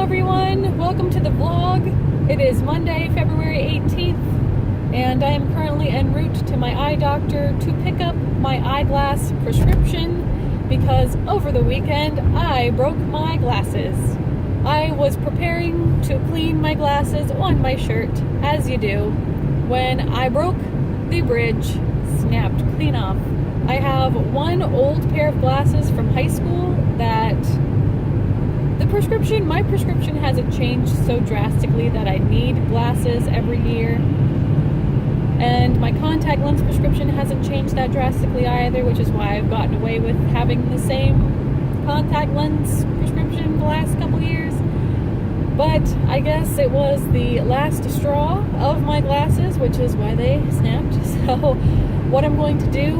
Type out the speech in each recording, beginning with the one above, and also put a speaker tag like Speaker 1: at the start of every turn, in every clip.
Speaker 1: everyone, welcome to the vlog. It is Monday, February 18th, and I am currently en route to my eye doctor to pick up my eyeglass prescription because over the weekend I broke my glasses. I was preparing to clean my glasses on my shirt, as you do, when I broke the bridge, snapped clean off. I have one old pair of glasses from high school that my prescription hasn't changed so drastically that I need glasses every year. And my contact lens prescription hasn't changed that drastically either, which is why I've gotten away with having the same contact lens prescription the last couple years. But I guess it was the last straw of my glasses, which is why they snapped. So what I'm going to do,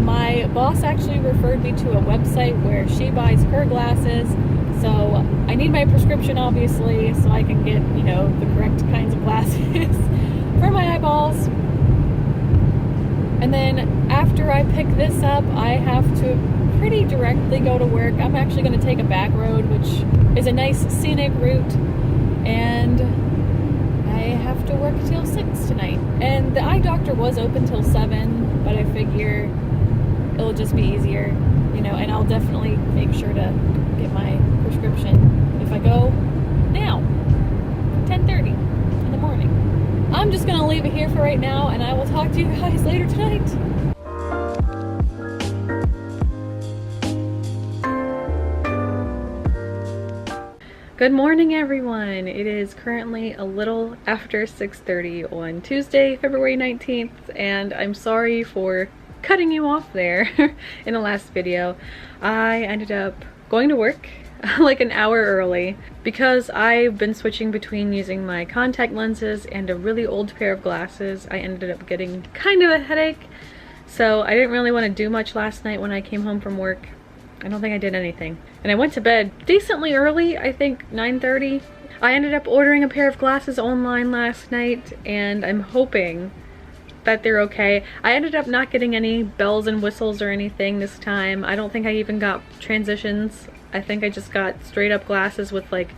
Speaker 1: my boss actually referred me to a website where she buys her glasses. So I need my prescription, obviously, so I can get, the correct kinds of glasses for my eyeballs. And then after I pick this up, I have to pretty directly go to work. I'm actually going to take a back road, which is a nice scenic route, and I have to work till 6 tonight. And the eye doctor was open till 7, but I figure it'll just be easier, and I'll definitely make sure to get my prescription if I go now, 10:30 in the morning. I'm just gonna leave it here for right now, and I will talk to you guys later tonight. Good morning, everyone. It is currently a little after 6:30 on Tuesday, February 19th, and I'm sorry for cutting you off there in the last video. I ended up going to work like an hour early because I've been switching between using my contact lenses and a really old pair of glasses. I ended up getting kind of a headache, so I didn't really want to do much last night when I came home from work. I don't think I did anything. And I went to bed decently early, I think 9:30. I ended up ordering a pair of glasses online last night, and I'm hoping that they're okay. I ended up not getting any bells and whistles or anything this time. I don't think I even got transitions. I think I just got straight up glasses with like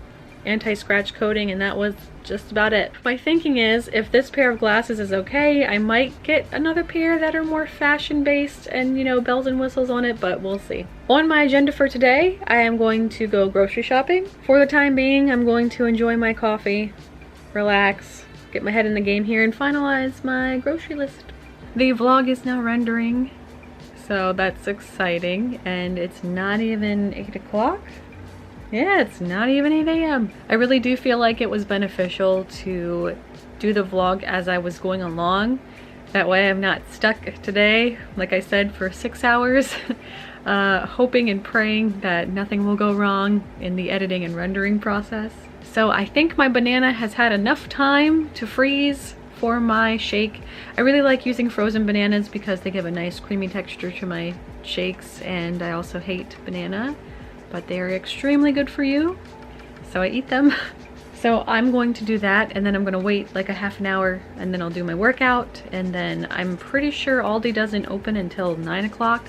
Speaker 1: anti-scratch coating, and that was just about it. My thinking is, if this pair of glasses is okay, I might get another pair that are more fashion-based and, bells and whistles on it, but we'll see. On my agenda for today, I am going to go grocery shopping. For the time being, I'm going to enjoy my coffee, relax, get my head in the game here, and finalize my grocery list. The vlog is now rendering, so that's exciting, and it's not even 8 o'clock. Yeah, it's not even 8 a.m. I really do feel like it was beneficial to do the vlog as I was going along. That way I'm not stuck today, like I said, for 6 hours, hoping and praying that nothing will go wrong in the editing and rendering process. So I think my banana has had enough time to freeze for my shake. I really like using frozen bananas because they give a nice creamy texture to my shakes, and I also hate banana, but they are extremely good for you, so I eat them. So I'm going to do that, and then I'm gonna wait like a half an hour, and then I'll do my workout, and then I'm pretty sure Aldi doesn't open until 9 o'clock,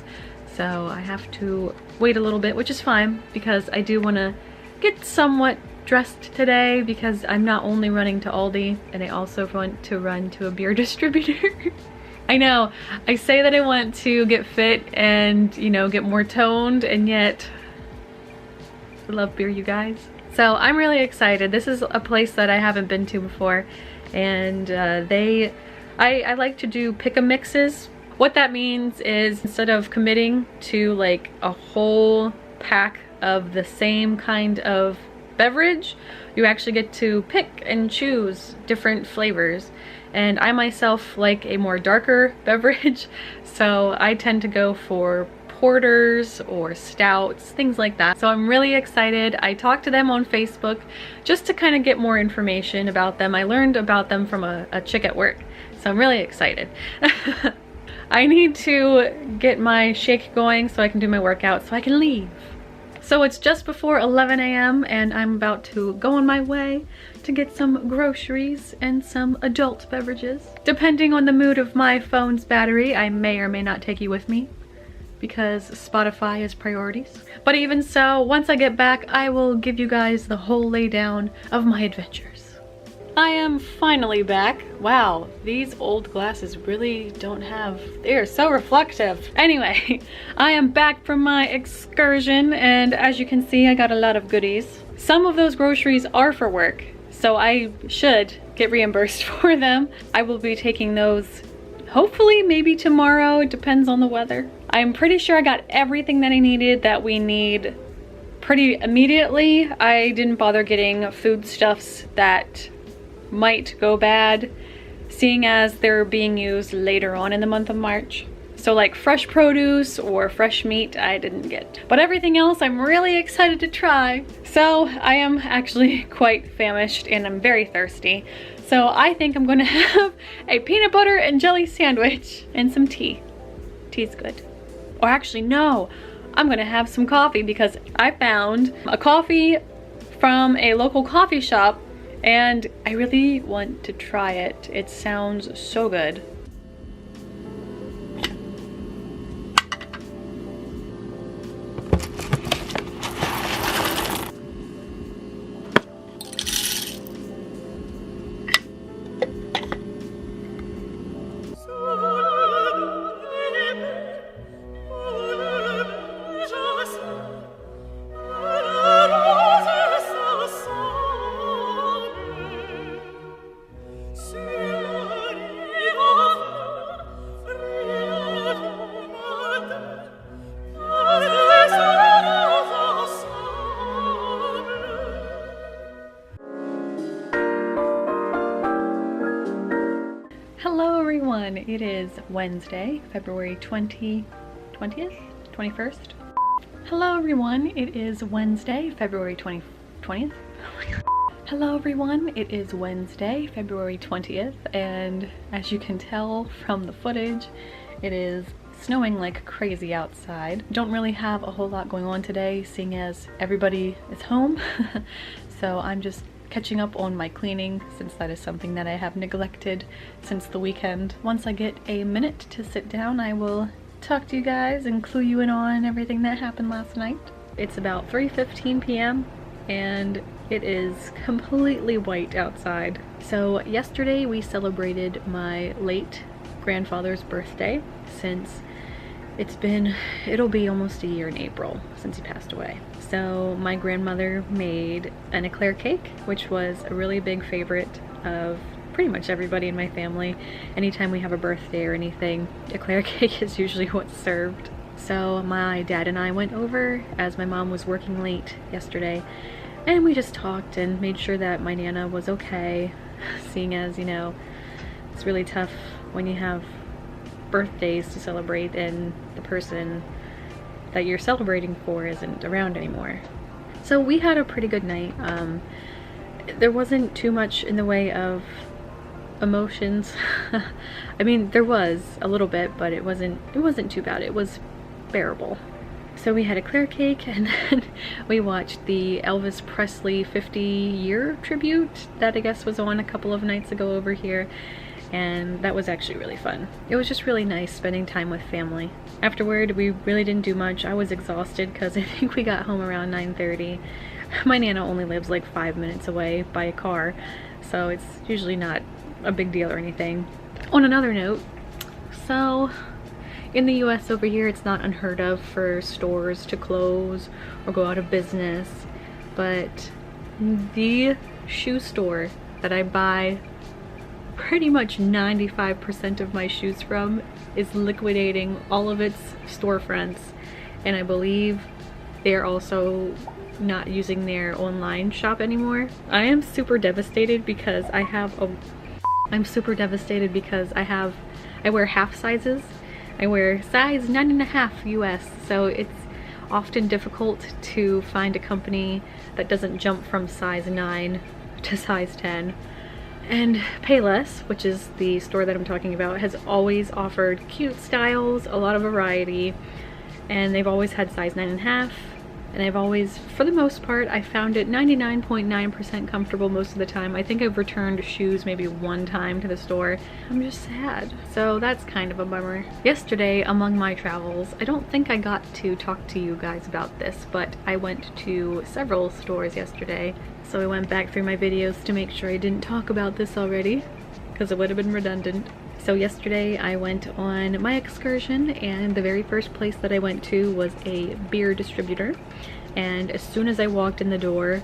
Speaker 1: so I have to wait a little bit, which is fine because I do want to get somewhat dressed today because I'm not only running to Aldi, and I also want to run to a beer distributor. I know, I say that I want to get fit and, get more toned, and yet I love beer, you guys. So I'm really excited. This is a place that I haven't been to before, and I like to do pick-a mixes. What that means is, instead of committing to like a whole pack of the same kind of beverage, you actually get to pick and choose different flavors. And I myself like a more darker beverage, so I tend to go for porters or stouts, things like that. So I'm really excited. I talked to them on Facebook just to kind of get more information about them. I learned about them from a chick at work, so I'm really excited. I need to get my shake going so I can do my workout so I can leave. So it's just before 11 a.m. and I'm about to go on my way to get some groceries and some adult beverages. Depending on the mood of my phone's battery, I may or may not take you with me. because Spotify is priorities. But even so, once I get back, I will give you guys the whole laydown of my adventures. I am finally back. Wow, these old glasses really don't have, they're so reflective. Anyway, I am back from my excursion, and as you can see, I got a lot of goodies. Some of those groceries are for work, so I should get reimbursed for them. I will be taking those hopefully maybe tomorrow, it depends on the weather. I'm pretty sure I got everything that I needed that we need pretty immediately. I didn't bother getting foodstuffs that might go bad, seeing as they're being used later on in the month of March. So like fresh produce or fresh meat I didn't get. But everything else I'm really excited to try. So I am actually quite famished and I'm very thirsty. So I think I'm gonna have a peanut butter and jelly sandwich and some tea. Tea's good. Or actually no, I'm gonna have some coffee because I found a coffee from a local coffee shop and I really want to try it. It sounds so good. Hello everyone, it is Wednesday, February 21st? Hello everyone, it is Wednesday, February 20th? Hello everyone, it is Wednesday, February 20th, and as you can tell from the footage, it is snowing like crazy outside. Don't really have a whole lot going on today, seeing as everybody is home, so I'm just catching up on my cleaning since that is something that I have neglected since the weekend. Once I get a minute to sit down, I will talk to you guys and clue you in on everything that happened last night. It's about 3:15 p.m. and it is completely white outside. So yesterday we celebrated my late grandfather's birthday, since it'll be almost a year in April since he passed away. So my grandmother made an eclair cake, which was a really big favorite of pretty much everybody in my family. Anytime we have a birthday or anything, eclair cake is usually what's served. So my dad and I went over as my mom was working late yesterday, and we just talked and made sure that my Nana was okay, seeing as, you know, it's really tough when you have birthdays to celebrate and the person that you're celebrating for isn't around anymore. So we had a pretty good night. There wasn't too much in the way of emotions. I mean, there was a little bit, but it wasn't too bad. It was bearable. So we had a eclair cake, and then we watched the Elvis Presley 50-year tribute that I guess was on a couple of nights ago over here, and that was actually really fun. It was just really nice spending time with family. Afterward, we really didn't do much. I was exhausted because I think we got home around 9:30. My Nana only lives like 5 minutes away by a car, so it's usually not a big deal or anything. On another note, so in the US over here, it's not unheard of for stores to close or go out of business, but the shoe store that I buy pretty much 95% of my shoes from is liquidating all of its storefronts, and I believe they're also not using their online shop anymore. I super devastated because I wear half sizes. I wear size 9.5 US, so it's often difficult to find a company that doesn't jump from size 9 to size 10. And Payless, which is the store that I'm talking about, has always offered cute styles, a lot of variety, and they've always had size 9.5, and I've always, for the most part, I found it 99.9% comfortable most of the time. I think I've returned shoes maybe one time to the store. I'm just sad. So that's kind of a bummer. Yesterday, among my travels, I don't think I got to talk to you guys about this, but I went to several stores yesterday. So I went back through my videos to make sure I didn't talk about this already, because it would have been redundant. So yesterday I went on my excursion, and the very first place that I went to was a beer distributor. And as soon as I walked in the door,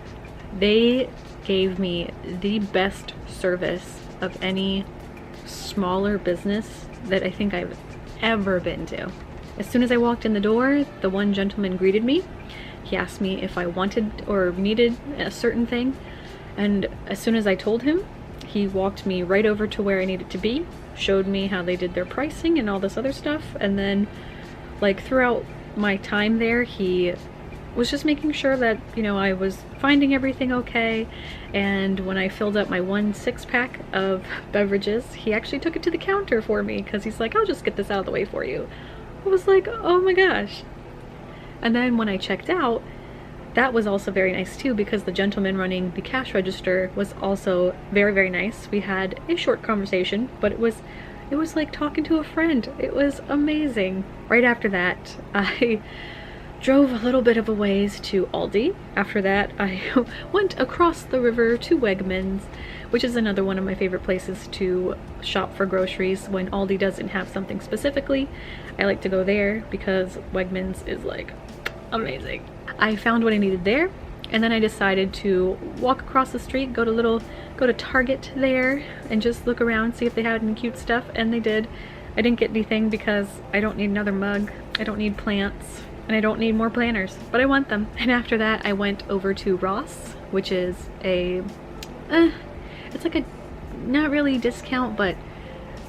Speaker 1: they gave me the best service of any smaller business that I think I've ever been to. As soon as I walked in the door, the one gentleman greeted me. He asked me if I wanted or needed a certain thing, and as soon as I told him, he walked me right over to where I needed to be, showed me how they did their pricing and all this other stuff, and then like throughout my time there, he was just making sure that, you know, I was finding everything okay. And when I filled up my 1 6-pack of beverages, he actually took it to the counter for me, because he's like, I'll just get this out of the way for you. I was like, oh my gosh. And then when I checked out, that was also very nice too, because the gentleman running the cash register was also very, very nice. We had a short conversation, but it was like talking to a friend. It was amazing. Right after that, I drove a little bit of a ways to Aldi. After that, I went across the river to Wegmans, which is another one of my favorite places to shop for groceries. When Aldi doesn't have something specifically, I like to go there because Wegmans is like amazing. I found what I needed there, and then I decided to walk across the street, go to Target there, and just look around, see if they had any cute stuff, and they did. I didn't get anything because I don't need another mug, I don't need plants, and I don't need more planners, but I want them. And after that, I went over to Ross, which is a, it's like a, not really discount, but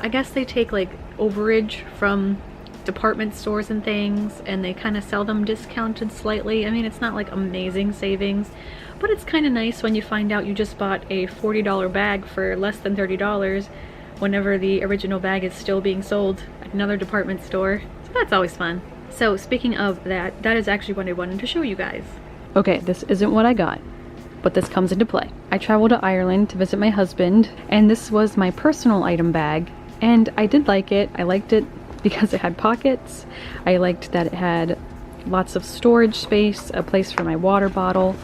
Speaker 1: I guess they take like overage from department stores and things, and they kind of sell them discounted slightly. I mean, it's not like amazing savings, but it's kind of nice when you find out you just bought a $40 bag for less than $30 whenever the original bag is still being sold at another department store. So that's always fun. So speaking of that, that is actually what I wanted to show you guys. Okay, this isn't what I got, but this comes into play. I traveled to Ireland to visit my husband, and this was my personal item bag, and I did like it. I liked it because it had pockets. I liked that it had lots of storage space, a place for my water bottle,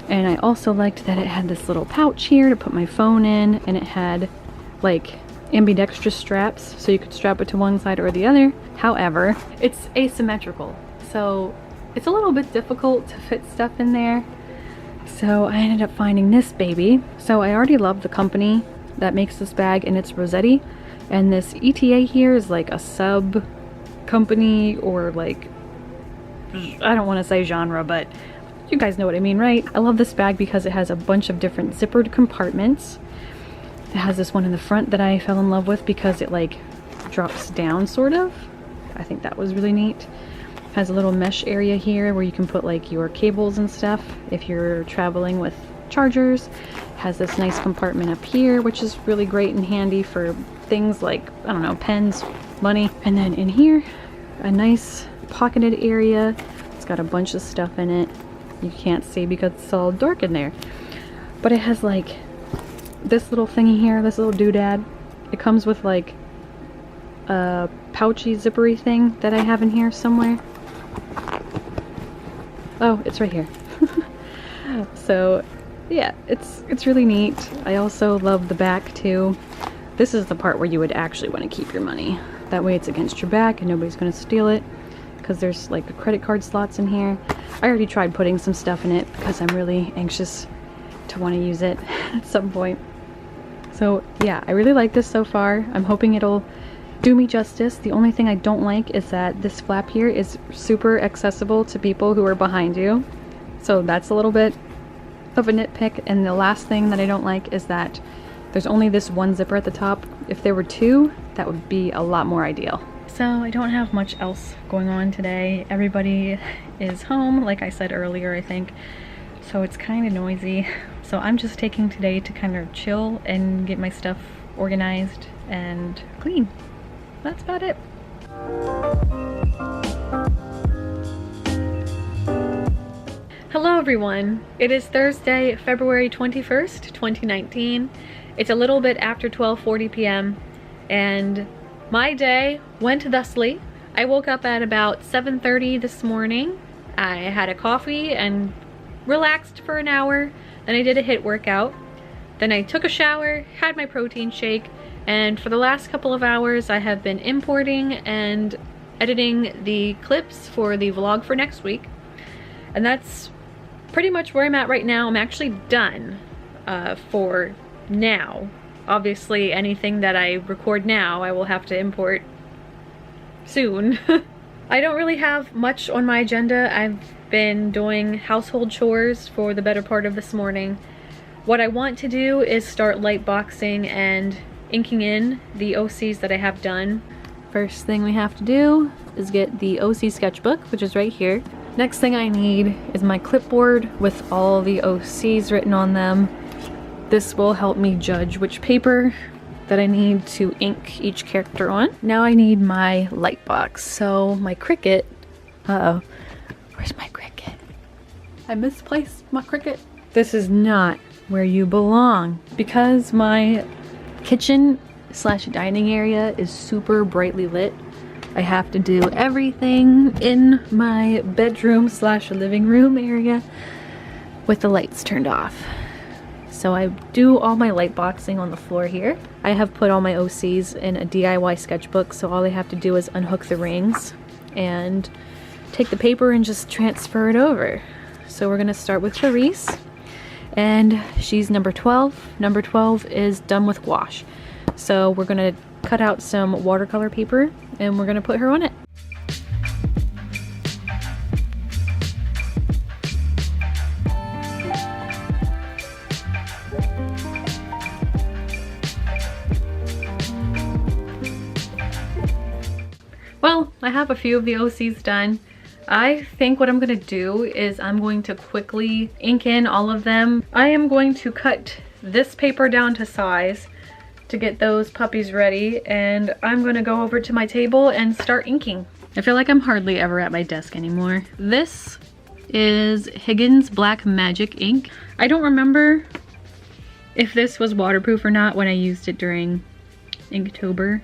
Speaker 1: and I also liked that it had this little pouch here to put my phone in, and it had like ambidextrous straps, so you could strap it to one side or the other. However, it's asymmetrical, so it's a little bit difficult to fit stuff in there. So I ended up finding this baby. So I already love the company that makes this bag, and it's Rossetti. And this ETA here is like a sub company, or like, I don't want to say genre, but you guys know what I mean, right? I love this bag because it has a bunch of different zippered compartments. It has this one in the front that I fell in love with because it like drops down sort of. I think that was really neat. It has a little mesh area here where you can put like your cables and stuff if you're traveling with chargers. It has this nice compartment up here, which is really great and handy for things like, I don't know, pens, money. And then in here, a nice pocketed area. It's got a bunch of stuff in it. You can't see because it's all dark in there. But it has like this little thingy here, this little doodad. It comes with like a pouchy zippery thing that I have in here somewhere. Oh, it's right here. So yeah, it's really neat. I also love the back too. This is the part where you would actually want to keep your money. That way it's against your back and nobody's going to steal it, because there's like the credit card slots in here. I already tried putting some stuff in it because I'm really anxious to want to use it at some point. So yeah, I really like this so far. I'm hoping it'll do me justice. The only thing I don't like is that this flap here is super accessible to people who are behind you. So that's a little bit of a nitpick. And the last thing that I don't like is that there's only this one zipper at the top. If there were two, that would be a lot more ideal. So I don't have much else going on today. Everybody is home, like I said earlier, I think. So it's kind of noisy. So I'm just taking today to kind of chill and get my stuff organized and clean. That's about it. Hello everyone. It is Thursday, February 21st, 2019. It's a little bit after 12:40 p.m. and my day went thusly. I woke up at about 7:30 this morning. I had a coffee and relaxed for an hour. Then I did a HIIT workout. Then I took a shower, had my protein shake, and for the last couple of hours I have been importing and editing the clips for the vlog for next week. And that's pretty much where I'm at right now. I'm actually done for now. Obviously anything that I record now I will have to import soon. I don't really have much on my agenda. I've been doing household chores for the better part of this morning. What I want to do is start light boxing and inking in the OCs that I have done. First thing we have to do is get the OC sketchbook, which is right here. Next thing I need is my clipboard with all the OCs written on them. This will help me judge which paper that I need to ink each character on. Now I need my light box. So my Cricut, uh-oh, where's my Cricut? I misplaced my Cricut. This is not where you belong. Because my kitchen slash dining area is super brightly lit, I have to do everything in my bedroom slash living room area with the lights turned off. So I do all my light boxing on the floor here. I have put all my OCs in a DIY sketchbook, so all I have to do is unhook the rings and take the paper and just transfer it over. So we're gonna start with Clarice, and she's number 12. Number 12 is done with gouache. So we're gonna cut out some watercolor paper and we're gonna put her on it. Well, I have a few of the OCs done. I think what I'm gonna do is I'm going to quickly ink in all of them. I am going to cut this paper down to size to get those puppies ready, and I'm gonna go over to my table and start inking. I feel like I'm hardly ever at my desk anymore. This is Higgins Black Magic ink. I don't remember if this was waterproof or not when I used it during Inktober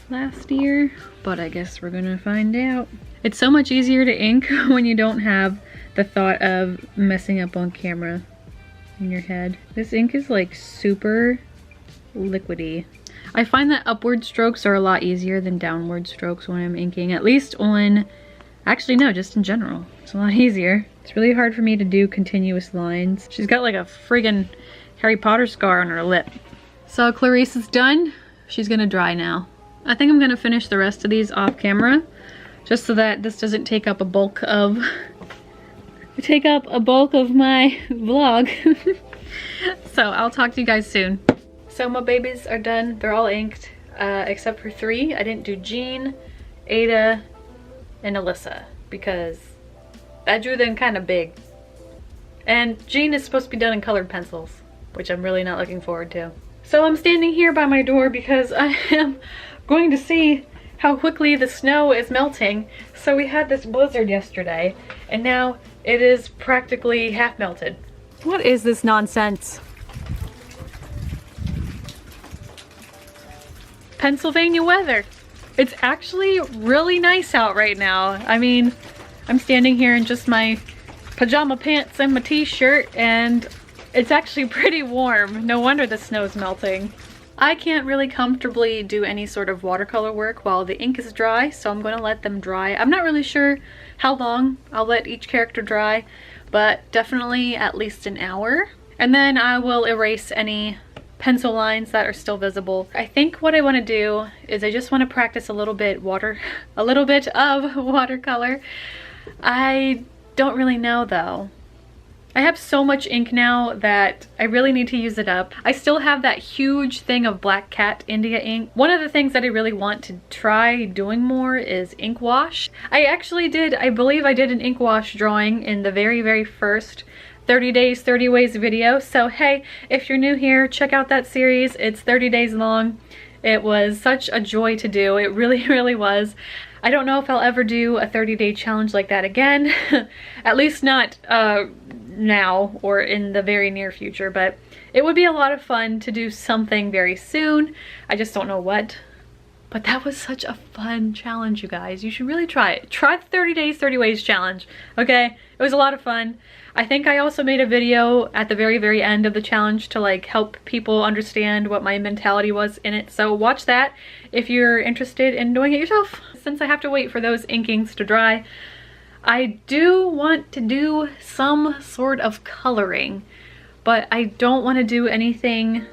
Speaker 1: last year, but I guess we're gonna find out. It's so much easier to ink when you don't have the thought of messing up on camera in your head. This ink is like super liquidy. I find that upward strokes are a lot easier than downward strokes when I'm inking, at least on, actually no, just in general. It's a lot easier. It's really hard for me to do continuous lines. She's got like a friggin' Harry Potter scar on her lip. So Clarice is done. She's gonna dry now. I think I'm gonna finish the rest of these off camera just so that this doesn't take up a bulk of my vlog. So I'll talk to you guys soon. So my babies are done. They're all inked, except for 3. I didn't do Jean, Ada, and Alyssa because I drew them kind of big. And Jean is supposed to be done in colored pencils, which I'm really not looking forward to. So I'm standing here by my door because I am going to see how quickly the snow is melting. So we had this blizzard yesterday, and now it is practically half melted. What is this nonsense? Pennsylvania weather. It's actually really nice out right now. I mean, I'm standing here in just my pajama pants and my t-shirt, and it's actually pretty warm. No wonder the snow's melting. I can't really comfortably do any sort of watercolor work while the ink is dry, so I'm gonna let them dry. I'm not really sure how long I'll let each character dry, but definitely at least an hour. And then I will erase any pencil lines that are still visible. I think what I want to do is I just want to practice a little bit of watercolor. I don't really know though. I have so much ink now that I really need to use it up. I still have that huge thing of Black Cat India ink. One of the things that I really want to try doing more is ink wash. I believe I did an ink wash drawing in the very first 30 days, 30 ways video. So hey, if you're new here, check out that series. It's 30 days long. It was such a joy to do. It really was. I don't know if I'll ever do a 30-day challenge like that again. At least not now or in the very near future, but it would be a lot of fun to do something very soon. I just don't know what. But that was such a fun challenge, you guys. You should really try it. Try the 30 days, 30 ways challenge, okay? It was a lot of fun. I think I also made a video at the very, very end of the challenge to like help people understand what my mentality was in it. So watch that if you're interested in doing it yourself. Since I have to wait for those inkings to dry, I do want to do some sort of coloring, but I don't want to do anything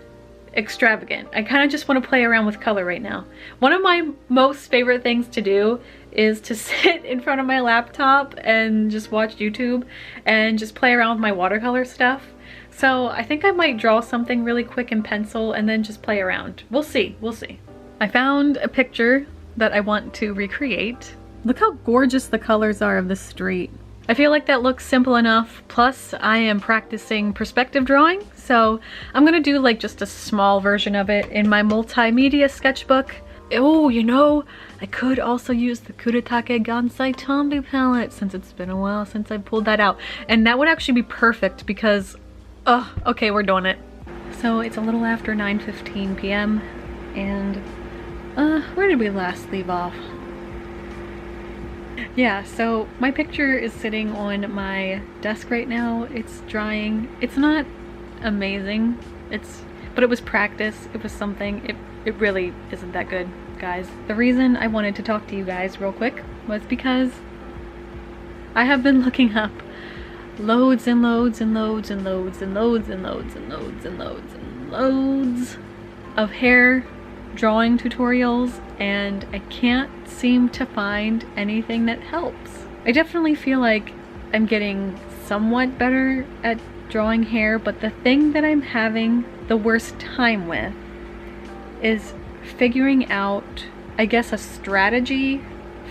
Speaker 1: extravagant. I kind of just want to play around with color right now. One of my most favorite things to do is to sit in front of my laptop and just watch YouTube and just play around with my watercolor stuff. So I think I might draw something really quick in pencil and then just play around. We'll see, we'll see. I found a picture that I want to recreate. Look how gorgeous the colors are of the street. I feel like that looks simple enough. Plus I am practicing perspective drawing, so I'm gonna do like just a small version of it in my multimedia sketchbook. Oh, you know, I could also use the Kuretake Gansai Tombi palette since it's been a while since I pulled that out. And that would actually be perfect because, oh, okay, we're doing it. So it's a little after 9:15 p.m. and where did we last leave off? Yeah, so my picture is sitting on my desk right now. It's drying. It's not amazing. But it was practice. It was something. It really isn't that good, guys. The reason I wanted to talk to you guys real quick was because I have been looking up loads and loads and loads and loads and loads and loads and loads and loads and loads of hair drawing tutorials, and I can't seem to find anything that helps. I definitely feel like I'm getting somewhat better at drawing hair, but the thing that I'm having the worst time with is figuring out, I guess, a strategy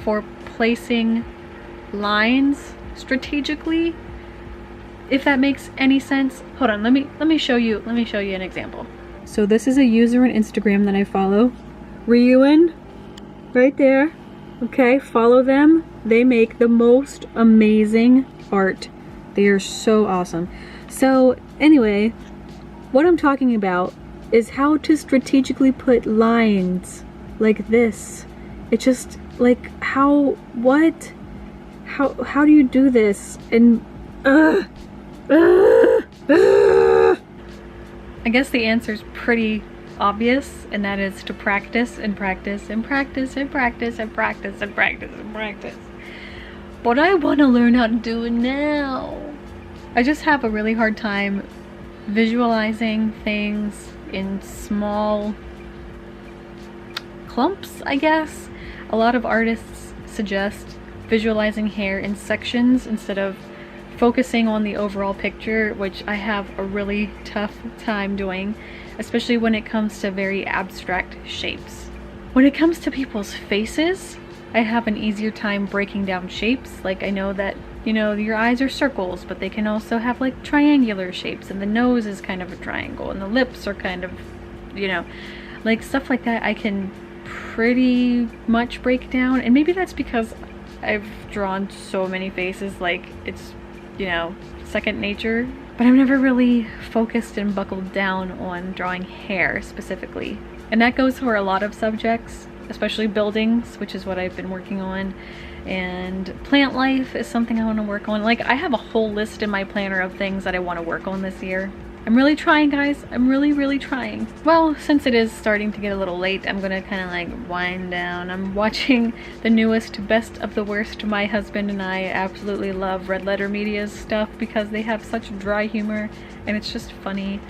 Speaker 1: for placing lines strategically, if that makes any sense. Hold on, let me show you an example. So this is a user on Instagram that I follow, Ryuin, right there. Okay, follow them. They make the most amazing art. They are so awesome. So anyway, what I'm talking about is how to strategically put lines like this. It just like how do you do this? And I guess the answer is pretty obvious, and that is to practice and practice and practice and practice and practice and practice and practice. But I want to learn how to do it now. I just have a really hard time visualizing things in small clumps, I guess. A lot of artists suggest visualizing hair in sections instead of focusing on the overall picture, which I have a really tough time doing, especially when it comes to very abstract shapes. When it comes to people's faces, I have an easier time breaking down shapes. Like I know that, you know, your eyes are circles, but they can also have like triangular shapes, and the nose is kind of a triangle, and the lips are kind of, you know, like stuff like that I can pretty much break down. And maybe that's because I've drawn so many faces, like it's, you know, second nature, but I've never really focused and buckled down on drawing hair specifically. And that goes for a lot of subjects, especially buildings, which is what I've been working on, and plant life is something I want to work on. Like I have a whole list in my planner of things that I want to work on this year. I'm really trying, guys. I'm really trying. Well, since it is starting to get a little late, I'm gonna kind of like wind down. I'm watching the newest Best of the Worst. My husband and I absolutely love Red Letter Media's stuff because they have such dry humor and it's just funny.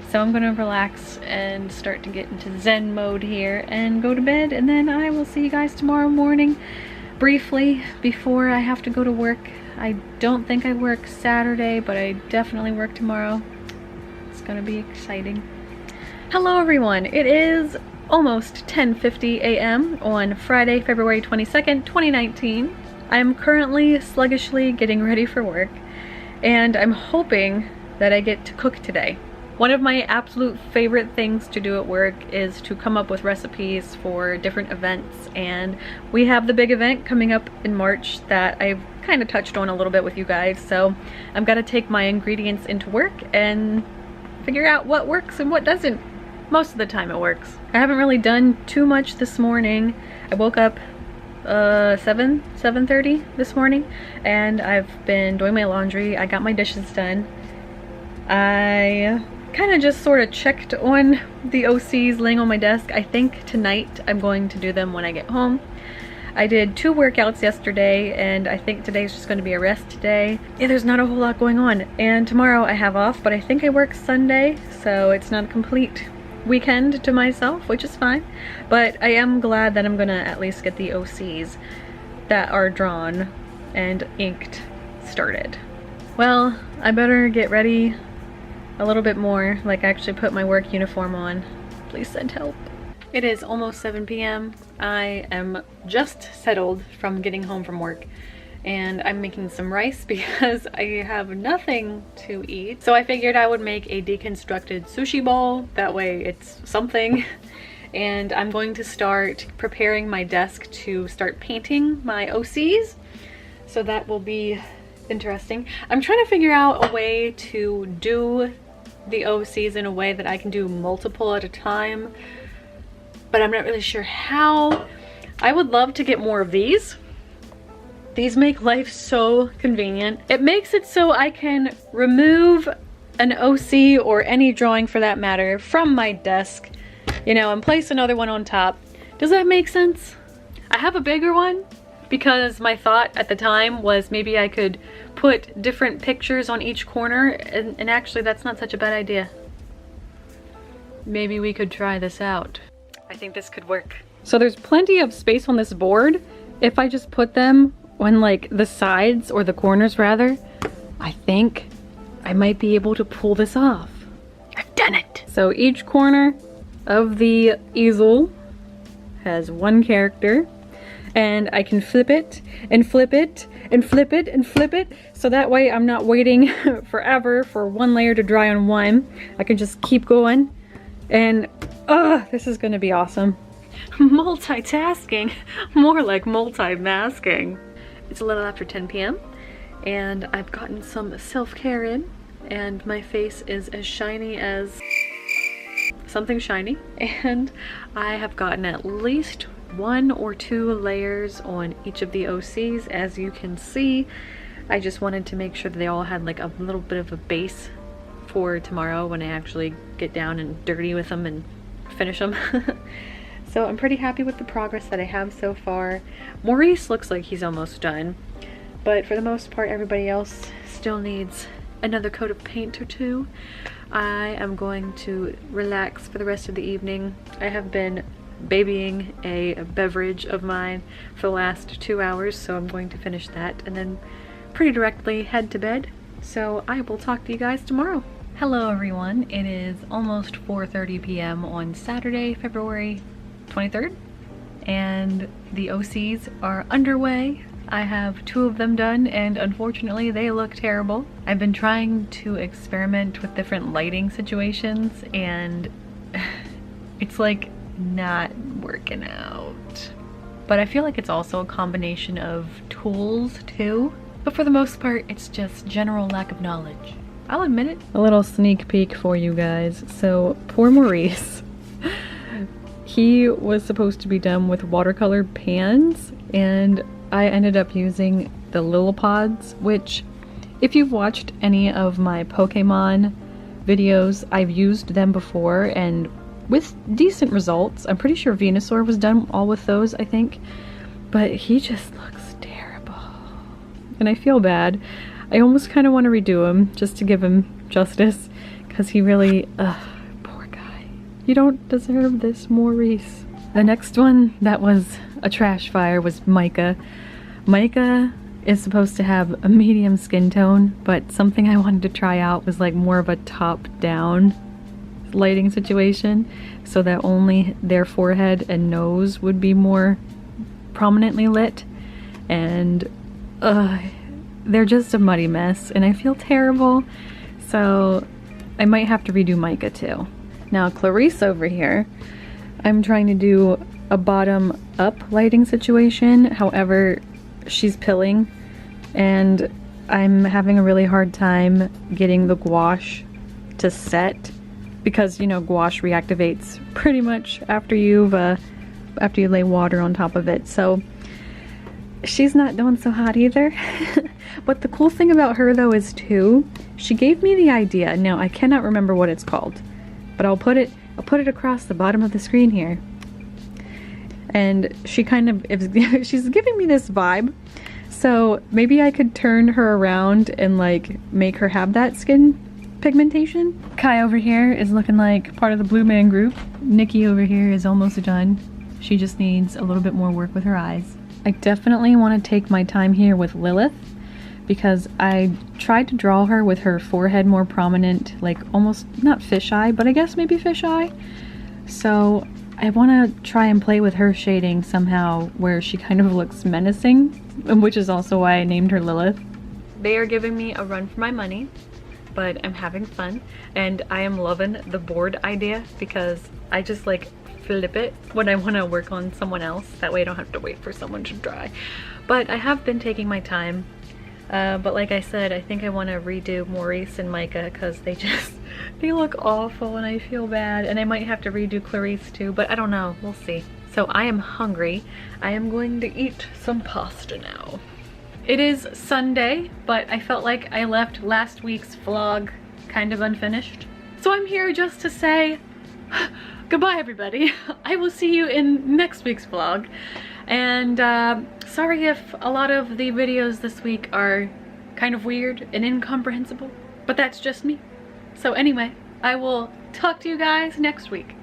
Speaker 1: So I'm gonna relax and start to get into Zen mode here and go to bed, and then I will see you guys tomorrow morning briefly before I have to go to work. I don't think I work Saturday, but I definitely work tomorrow. It's gonna be exciting. Hello everyone, it is almost 10:50 a.m. on Friday, February 22nd, 2019. I'm currently sluggishly getting ready for work, and I'm hoping that I get to cook today. One of my absolute favorite things to do at work is to come up with recipes for different events, and we have the big event coming up in March that I've kind of touched on a little bit with you guys, so I'm gonna take my ingredients into work and figure out what works and what doesn't. Most of the time it works. I haven't really done too much this morning. I woke up 7:30 this morning, and I've been doing my laundry. I got my dishes done. I kind of just sort of checked on the OCs laying on my desk. I think tonight I'm going to do them when I get home. I did 2 workouts yesterday, and I think today's just going to be a rest day. Yeah, there's not a whole lot going on, and tomorrow I have off, but I think I work Sunday, so it's not a complete weekend to myself, which is fine. But I am glad that I'm gonna at least get the OCs that are drawn and inked started. Well, I better get ready a little bit more, like actually put my work uniform on. Please send help. It is almost 7 p.m. I am just settled from getting home from work, and I'm making some rice because I have nothing to eat. So I figured I would make a deconstructed sushi bowl. That way it's something. And I'm going to start preparing my desk to start painting my OCs. So that will be interesting. I'm trying to figure out a way to do the OCs in a way that I can do multiple at a time, but I'm not really sure how. I would love to get more of these. These make life so convenient. It makes it so I can remove an OC, or any drawing for that matter, from my desk, you know, and place another one on top. Does that make sense? I have a bigger one because my thought at the time was maybe I could put different pictures on each corner, and actually that's not such a bad idea. Maybe we could try this out. I think this could work. So there's plenty of space on this board. If I just put them on like the sides, or the corners rather, I think I might be able to pull this off. I've done it! So each corner of the easel has one character, and I can flip it and flip it and flip it and flip it, so that way I'm not waiting forever for one layer to dry on one. I can just keep going, and this is gonna be awesome. Multitasking, more like multi-masking. It's a little after 10 p.m. and I've gotten some self-care in, and my face is as shiny as something shiny, and I have gotten at least 1 or 2 layers on each of the OCs. As you can see, I just wanted to make sure that they all had like a little bit of a base for tomorrow when I actually get down and dirty with them and finish them. So I'm pretty happy with the progress that I have so far. Maurice looks like he's almost done, but for the most part everybody else still needs another coat of paint or 2. I am going to relax for the rest of the evening. I have been babying a beverage of mine for the last 2 hours, so I'm going to finish that and then pretty directly head to bed. So I will talk to you guys tomorrow. Hello everyone, it is almost 4:30 p.m. on Saturday, February 23rd, and the OCs are underway. I have 2 of them done, and unfortunately they look terrible. I've been trying to experiment with different lighting situations, and it's like not working out. But I feel like it's also a combination of tools too. But for the most part, it's just general lack of knowledge. I'll admit it. A little sneak peek for you guys. So poor Maurice. He was supposed to be done with watercolor pans, and I ended up using the Lillipods, which if you've watched any of my Pokemon videos, I've used them before and with decent results. I'm pretty sure Venusaur was done all with those, I think, but he just looks terrible and I feel bad. I almost kind of want to redo him just to give him justice, because he really, poor guy. You don't deserve this, Maurice. The next one that was a trash fire was Micah. Micah is supposed to have a medium skin tone, but something I wanted to try out was like more of a top-down lighting situation, so that only their forehead and nose would be more prominently lit, and they're just a muddy mess and I feel terrible. So I might have to redo Micah too. Now Clarice over here, I'm trying to do a bottom up lighting situation. However, she's pilling and I'm having a really hard time getting the gouache to set because, you know, gouache reactivates pretty much after you lay water on top of it. So she's not doing so hot either. But the cool thing about her though is too, she gave me the idea. Now I cannot remember what it's called, but I'll put it across the bottom of the screen here. And she kind of she's giving me this vibe. So maybe I could turn her around and like make her have that skin pigmentation. Kai over here is looking like part of the Blue Man Group. Nikki over here is almost done. She just needs a little bit more work with her eyes. I definitely want to take my time here with Lilith because I tried to draw her with her forehead more prominent, like almost not fisheye, but I guess maybe fisheye. So I want to try and play with her shading somehow where she kind of looks menacing, which is also why I named her Lilith. They are giving me a run for my money, but I'm having fun and I am loving the board idea because I just like flip it when I want to work on someone else. That way I don't have to wait for someone to dry. But I have been taking my time. But like I said, I think I want to redo Maurice and Micah because they look awful and I feel bad. And I might have to redo Clarice too, but I don't know. We'll see. So I am hungry. I am going to eat some pasta now. It is Sunday, but I felt like I left last week's vlog kind of unfinished. So I'm here just to say goodbye everybody. I will see you in next week's vlog. And sorry if a lot of the videos this week are kind of weird and incomprehensible, but that's just me. So anyway, I will talk to you guys next week.